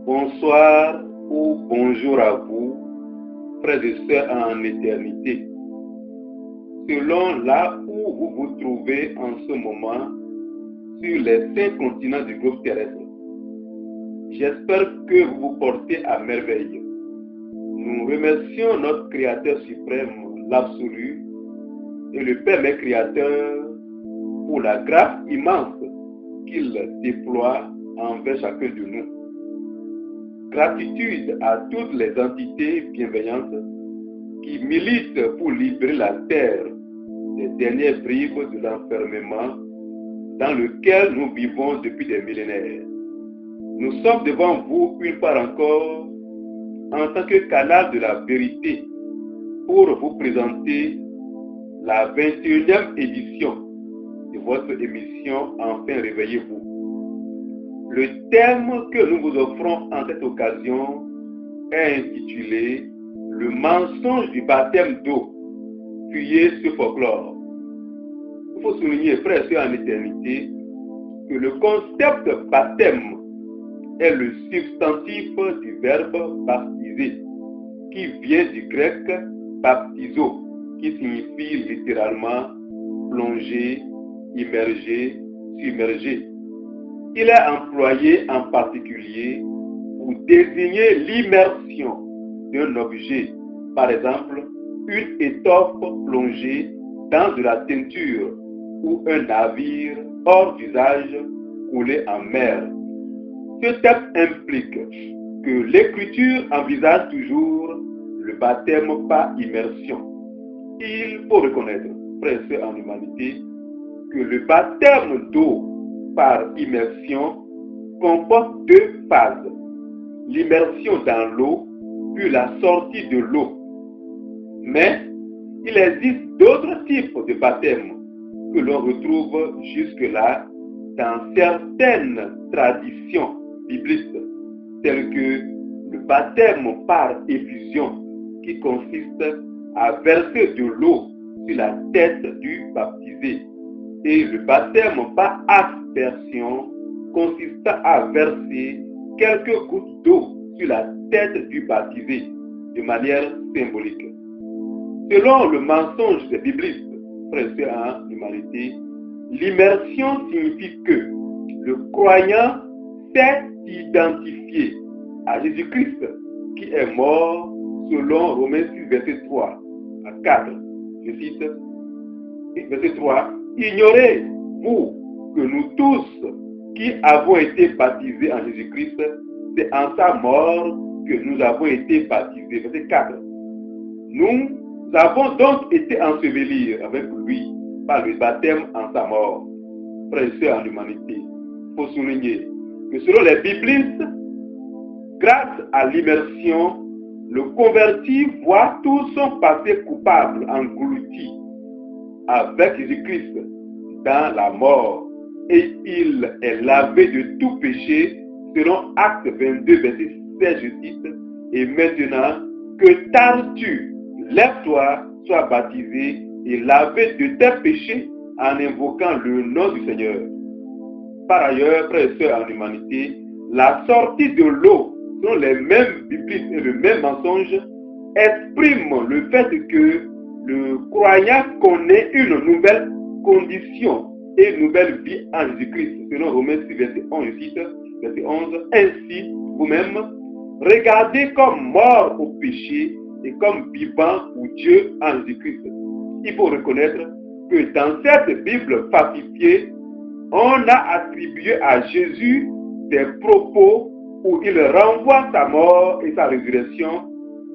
Bonsoir ou bonjour à vous, frères et sœurs en éternité. Selon là où vous vous trouvez en ce moment sur les 5 continents du globe terrestre, j'espère que vous vous portez à merveille. Nous remercions notre Créateur suprême, l'Absolu, et le Père mes Créateur pour la grâce immense qu'il déploie envers chacun de nous. Gratitude à toutes les entités bienveillantes qui militent pour libérer la terre des dernières bribes de l'enfermement dans lequel nous vivons depuis des millénaires. Nous sommes devant vous une fois encore en tant que canal de la vérité pour vous présenter la 21e édition de votre émission Enfin Réveillez-vous. Le thème que nous vous offrons en cette occasion est intitulé « Le mensonge du baptême d'eau ». Fuyez ce folklore. Il faut souligner, frères et sœurs en éternité, que le concept baptême est le substantif du verbe baptiser, qui vient du grec baptizo, qui signifie littéralement plonger, immerger, submerger. Il est employé en particulier pour désigner l'immersion d'un objet, par exemple une étoffe plongée dans de la teinture ou un navire hors d'usage coulé en mer. Ce terme implique que l'Écriture envisage toujours le baptême par immersion. Il faut reconnaître, frères et sœurs en humanité, que le baptême d'eau par immersion comporte 2 phases, l'immersion dans l'eau puis la sortie de l'eau. Mais il existe d'autres types de baptêmes que l'on retrouve jusque-là dans certaines traditions bibliques, telles que le baptême par effusion, qui consiste à verser de l'eau sur la tête du baptisé, et le baptême par aspersion, consistant à verser quelques gouttes d'eau sur la tête du baptisé, de manière symbolique. Selon le mensonge des biblistes, frères et sœurs en humanité, l'immersion signifie que le croyant s'est identifié à Jésus-Christ qui est mort selon Romains 6, verset 3 à 4. Je cite, verset 3, « Ignorez-vous que nous tous qui avons été baptisés en Jésus-Christ, c'est en sa mort que nous avons été baptisés. » Verset 4. Nous avons donc été ensevelis avec lui par le baptême en sa mort. Frères et sœurs en humanité, il faut souligner que selon les biblistes, grâce à l'immersion, le converti voit tout son passé coupable englouti avec Jésus-Christ dans la mort et il est lavé de tout péché selon Actes 22, verset 16, je cite, « Et maintenant, que tardes-tu? Lève-toi, sois baptisé et lavé de tes péchés en invoquant le nom du Seigneur. » Par ailleurs, frères et sœurs en humanité, la sortie de l'eau, selon les mêmes bibliques et le même mensonge, exprime le fait que le croyant connaît une nouvelle condition et une nouvelle vie en Jésus-Christ. Selon Romains 6, verset 11, je cite, verset 11, « Ainsi, vous-même, regardez comme mort au péché et comme vivant pour Dieu en Jésus-Christ. » Il faut reconnaître que dans cette Bible falsifiée, on a attribué à Jésus des propos où il renvoie sa mort et sa résurrection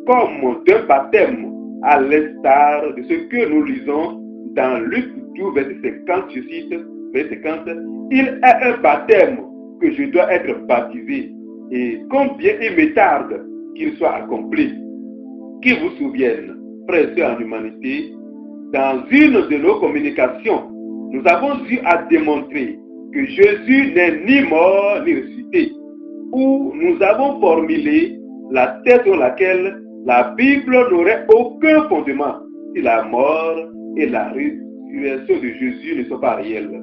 comme d'un baptême, à l'instar de ce que nous lisons dans Luc 12, verset 50, je cite, verset 50, « Il est un baptême que je dois être baptisé, et combien il me tarde qu'il soit accompli. » Qu'il vous souvienne, frères et sœurs en humanité, dans une de nos communications, nous avons eu à démontrer que Jésus n'est ni mort ni ressuscité, où nous avons formulé la thèse sur laquelle la Bible n'aurait aucun fondement si la mort et la résurrection de Jésus ne sont pas réelles.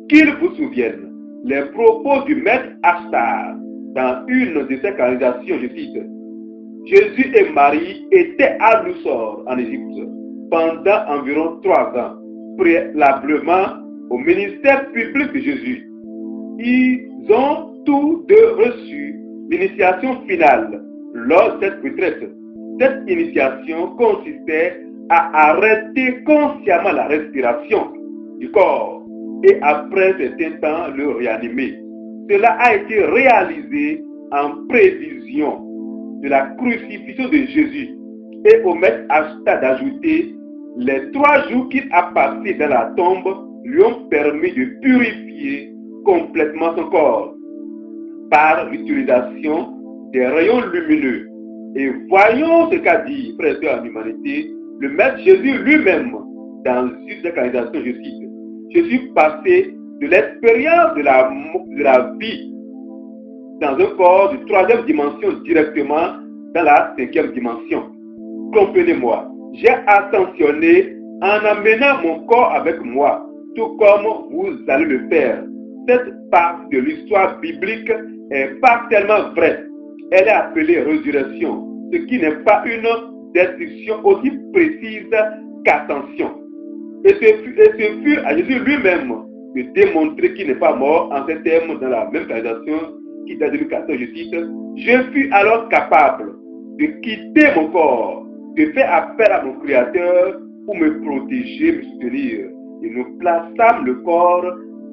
Qu'il vous souvienne, les propos du maître Ashtar dans une de ses canalisations, je cite, Jésus et Marie étaient à Luxor en Égypte pendant environ 3 ans, préalablement au ministère public de Jésus. Ils ont tous deux reçu l'initiation finale lors de cette retraite. Cette initiation consistait à arrêter consciemment la respiration du corps et après un certain temps le réanimer. Cela a été réalisé en prévision de la crucifixion de Jésus et au maître Ashta d'ajouter les 3 jours qu'il a passés dans la tombe lui ont permis de purifier complètement son corps par l'utilisation des rayons lumineux. Et voyons ce qu'a dit, frère en humanité, le maître Jésus lui-même dans une déclaration, je cite, je suis passé de l'expérience de la vie dans un corps de 3e dimension directement dans la 5e dimension. Comprenez-moi, j'ai ascensionné en amenant mon corps avec moi, tout comme vous allez le faire. Cette partie de l'histoire biblique est partiellement vraie. Elle est appelée résurrection, ce qui n'est pas une description aussi précise qu'ascension. Et ce fut à Jésus lui-même de démontrer qu'il n'est pas mort en ces termes dans la même réalisation qui date de Luc 14, je cite, je fus alors capable de quitter mon corps, de faire appel à mon Créateur pour me protéger, me soutenir. Et nous plaçâmes le corps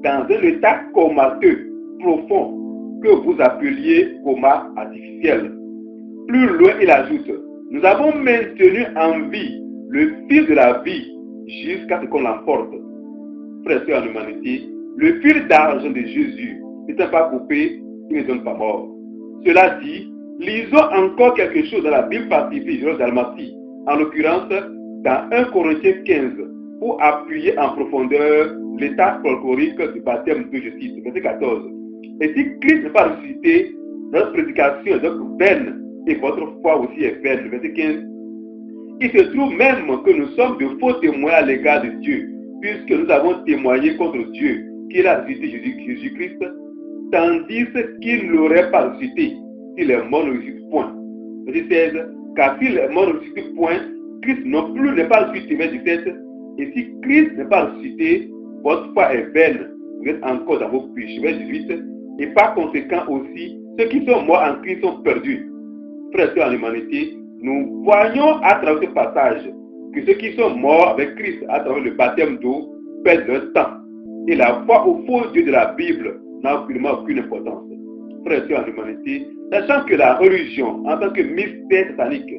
dans un état comateux, profond, que vous appeliez coma artificiel. Plus loin, il ajoute, nous avons maintenu en vie le fil de la vie jusqu'à ce qu'on l'emporte. Frères et sœurs en humanité, le fil d'argent de Jésus n'étant pas coupé, il ne donne pas mort. Cela dit, lisons encore quelque chose dans la Bible pacifique de Dalmatie, en l'occurrence dans 1 Corinthiens 15, pour appuyer en profondeur l'état folklorique du baptême de Jésus, verset 14. Et si Christ n'est pas ressuscité, notre prédication est donc vaine et votre foi aussi est vaine, verset 15. Il se trouve même que nous sommes de faux témoins à l'égard de Dieu, puisque nous avons témoigné contre Dieu qu'il a ressuscité Jésus-Christ, tandis qu'il ne l'aurait pas ressuscité si les morts ne ressuscitent point. Verset 16. Car si les morts ne ressuscitent point, Christ non plus n'est pas ressuscité. Verset 17. Et si Christ n'est pas ressuscité, votre foi est vaine, vous êtes encore dans vos péchés. Verset 18. Et par conséquent aussi, ceux qui sont morts en Christ sont perdus. Frères et sœurs en l'humanité, nous voyons à travers ce passage que ceux qui sont morts avec Christ à travers le baptême d'eau perdent leur temps. Et la foi au faux Dieu de la Bible n'a aucune importance. Frères et sœurs en l'humanité, sachant que la religion, en tant que mystère satanique,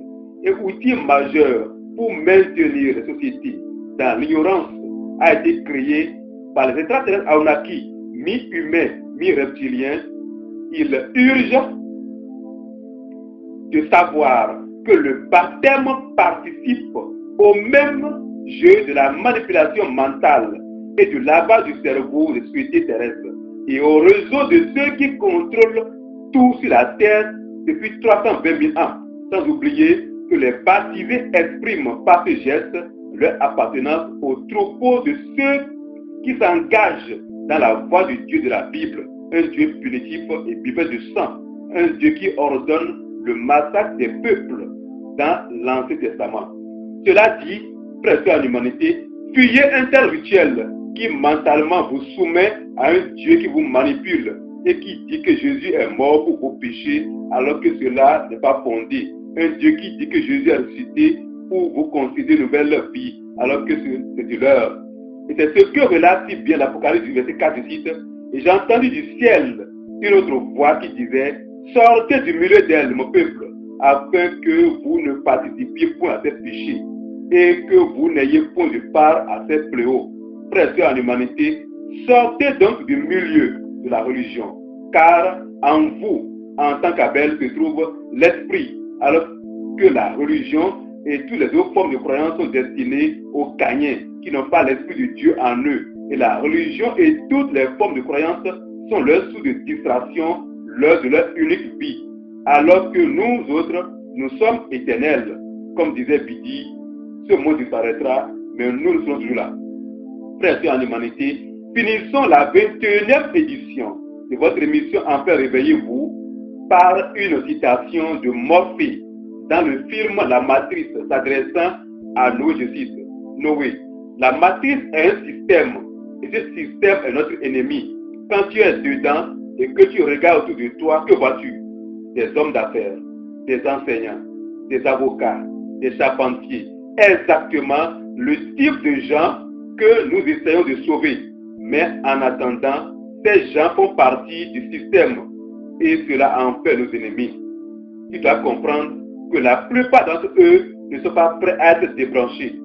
est outil majeur pour maintenir les sociétés dans l'ignorance, a été créée par les extraterrestres Anunnaki, mi-humains, mi-reptiliens. Il urge de savoir que le baptême participe au même jeu de la manipulation mentale et du lavage du cerveau des sociétés terrestres et au réseau de ceux qui contrôlent tout sur la terre depuis 320 000 ans, sans oublier que les baptisés expriment par ce geste leur appartenance au troupeau de ceux qui s'engagent dans la voie du Dieu de la Bible, un Dieu punitif et buveur de sang, un Dieu qui ordonne le massacre des peuples dans l'Ancien Testament. Cela dit, frères et sœurs en humanité, fuyez un tel rituel qui mentalement vous soumet à un Dieu qui vous manipule et qui dit que Jésus est mort pour vos péchés alors que cela n'est pas fondé. Un Dieu qui dit que Jésus est ressuscité pour vous concéder une nouvelle vie alors que c'est de l'heure. Et c'est ce que relate si bien l'Apocalypse du verset 4, je cite, et j'ai entendu du ciel une autre voix qui disait, sortez du milieu d'elle, mon peuple, afin que vous ne participiez point à ces péchés et que vous n'ayez point de part à ces fléaux. Frères et sœurs en humanité, sortez donc du milieu de la religion, car en vous, en tant qu'Abel, se trouve l'esprit, alors que la religion et toutes les autres formes de croyance sont destinées aux Caïens qui n'ont pas l'esprit de Dieu en eux. Et la religion et toutes les formes de croyance sont leur source de distraction lors de leur unique vie, alors que nous autres, nous sommes éternels. Comme disait Bidi, ce mot disparaîtra, mais nous sommes toujours là. Frères et sœurs en humanité, finissons la 21e édition de votre émission Enfin réveillez-vous par une citation de Morphy dans le film La Matrice, s'adressant à Noé, je cite, Noé, la matrice est un système et ce système est notre ennemi. Quand tu es dedans et que tu regardes autour de toi, que vois-tu? Des hommes d'affaires, des enseignants, des avocats, des charpentiers. Exactement le type de gens que nous essayons de sauver. Mais en attendant, ces gens font partie du système et cela en fait nos ennemis. Tu dois comprendre que la plupart d'entre eux ne sont pas prêts à être débranchés.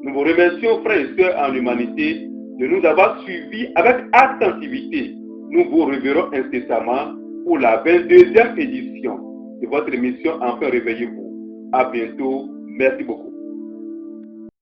Nous vous remercions, frères et sœurs en humanité, de nous avoir suivis avec attentivité. Nous vous reverrons incessamment pour la 22e édition de votre émission Enfin Réveillez-vous. À bientôt. Merci beaucoup.